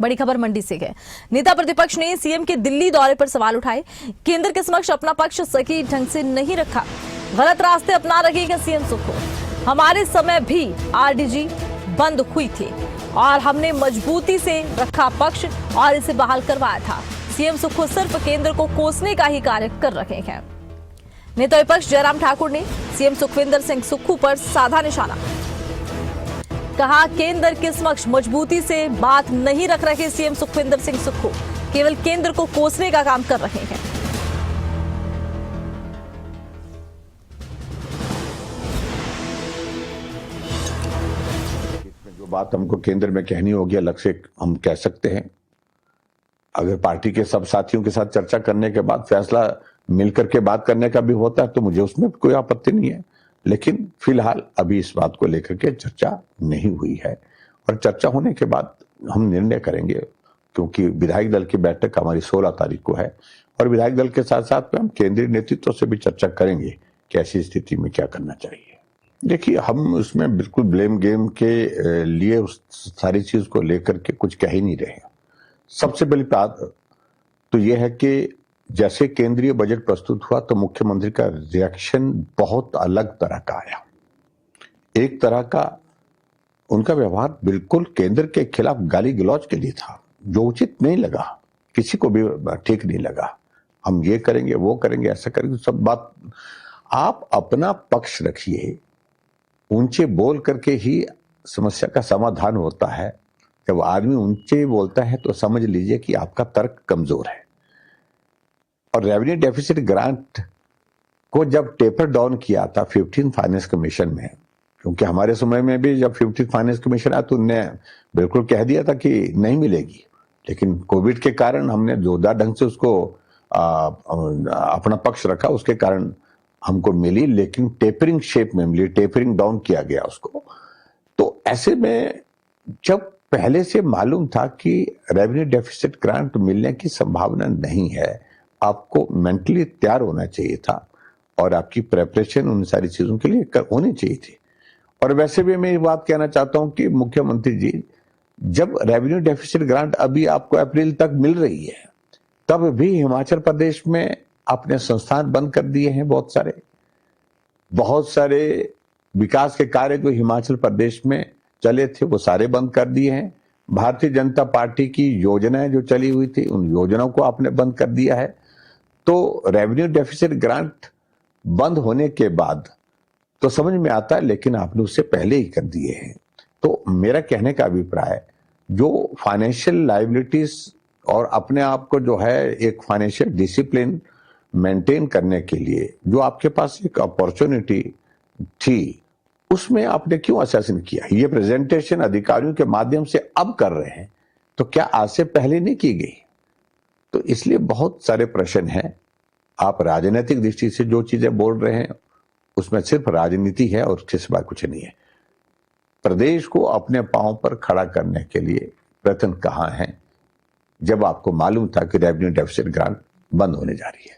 बड़ी खबर मंडी से है। नेता प्रतिपक्ष ने सीएम के दिल्ली दौरे पर सवाल उठाए। केंद्र के समक्ष अपना पक्ष सही ढंग से नहीं रखा, गलत रास्ते अपना रहे हैं सीएम सुक्खू। हमारे समय भी आरडीजी बंद हुई थी और हमने मजबूती से रखा पक्ष और इसे बहाल करवाया था। सीएम सुक्खू सिर्फ केंद्र को कोसने का ही कार्य कर रहे हैं। नेता विपक्ष जयराम ठाकुर ने सीएम सुखविंदर सिंह सुक्खू पर साधा निशाना। कहा, केंद्र के समक्ष मजबूती से बात नहीं रख रहे सीएम सुखविंदर सिंह सुक्खू, केवल केंद्र को कोसने का काम कर रहे हैं। जो बात हमको केंद्र में कहनी होगी अलग से हम कह सकते हैं। अगर पार्टी के सब साथियों के साथ चर्चा करने के बाद फैसला मिलकर के बात करने का भी होता है तो मुझे उसमें कोई आपत्ति नहीं है, लेकिन फिलहाल अभी इस बात को लेकर के चर्चा नहीं हुई है और चर्चा होने के बाद हम निर्णय करेंगे, क्योंकि विधायक दल की बैठक हमारी 16 तारीख को है और विधायक दल के साथ साथ में हम केंद्रीय नेतृत्व से भी चर्चा करेंगे कि ऐसी स्थिति में क्या करना चाहिए। देखिए, हम उसमें बिल्कुल ब्लेम गेम के लिए उस सारी चीज को लेकर के कुछ कह ही नहीं रहे। सबसे पहली बात तो यह है कि जैसे केंद्रीय बजट प्रस्तुत हुआ तो मुख्यमंत्री का रिएक्शन बहुत अलग तरह का आया। एक तरह का उनका व्यवहार बिल्कुल केंद्र के खिलाफ गाली गलौज के लिए था, जो उचित नहीं लगा, किसी को भी ठीक नहीं लगा। हम ये करेंगे, वो करेंगे, ऐसा करेंगे, सब बात। आप अपना पक्ष रखिए, ऊंचे बोल करके ही समस्या का समाधान होता है। जब आदमी ऊंचे बोलता है तो समझ लीजिए कि आपका तर्क कमजोर है। और रेवेन्यू डेफिसिट ग्रांट को जब टेपर डाउन किया था 15th फाइनेंस कमीशन में, क्योंकि हमारे समय में भी जब 15th फाइनेंस कमीशन आया तो उनने बिल्कुल कह दिया था कि नहीं मिलेगी, लेकिन कोविड के कारण हमने जोरदार ढंग से उसको अपना पक्ष रखा, उसके कारण हमको मिली, लेकिन टेपरिंग शेप में मिली, टेपरिंग डाउन किया गया उसको। तो ऐसे में जब पहले से मालूम था कि रेवेन्यू डेफिसिट ग्रांट मिलने की संभावना नहीं है, आपको मेंटली तैयार होना चाहिए था और आपकी प्रेपरेशन उन सारी चीजों के लिए होनी चाहिए थी। और वैसे भी मैं ये बात कहना चाहता हूं कि मुख्यमंत्री जी, जब रेवेन्यू डेफिसिट ग्रांट अभी आपको अप्रैल तक मिल रही है, तब भी हिमाचल प्रदेश में आपने संस्थान बंद कर दिए हैं। बहुत सारे विकास के कार्य जो हिमाचल प्रदेश में चले थे वो सारे बंद कर दिए हैं। भारतीय जनता पार्टी की योजनाएं जो चली हुई थी उन योजनाओं को आपने बंद कर दिया है। तो रेवेन्यू डेफिसिट ग्रांट बंद होने के बाद तो समझ में आता है, लेकिन आपने उससे पहले ही कर दिए हैं। तो मेरा कहने का अभिप्राय, जो फाइनेंशियल लायबिलिटीज और अपने आप को जो है एक फाइनेंशियल डिसिप्लिन मेंटेन करने के लिए जो आपके पास एक अपॉर्चुनिटी थी, उसमें आपने क्यों असेसन किया? ये प्रेजेंटेशन अधिकारियों के माध्यम से अब कर रहे हैं, तो क्या आज से पहले नहीं की गई? तो इसलिए बहुत सारे प्रश्न हैं। आप राजनीतिक दृष्टि से जो चीजें बोल रहे हैं उसमें सिर्फ राजनीति है और उसके सिवा कुछ नहीं है। प्रदेश को अपने पांव पर खड़ा करने के लिए प्रयत्न कहां है, जब आपको मालूम था कि रेवेन्यू डेफिसिट ग्रांट बंद होने जा रही है।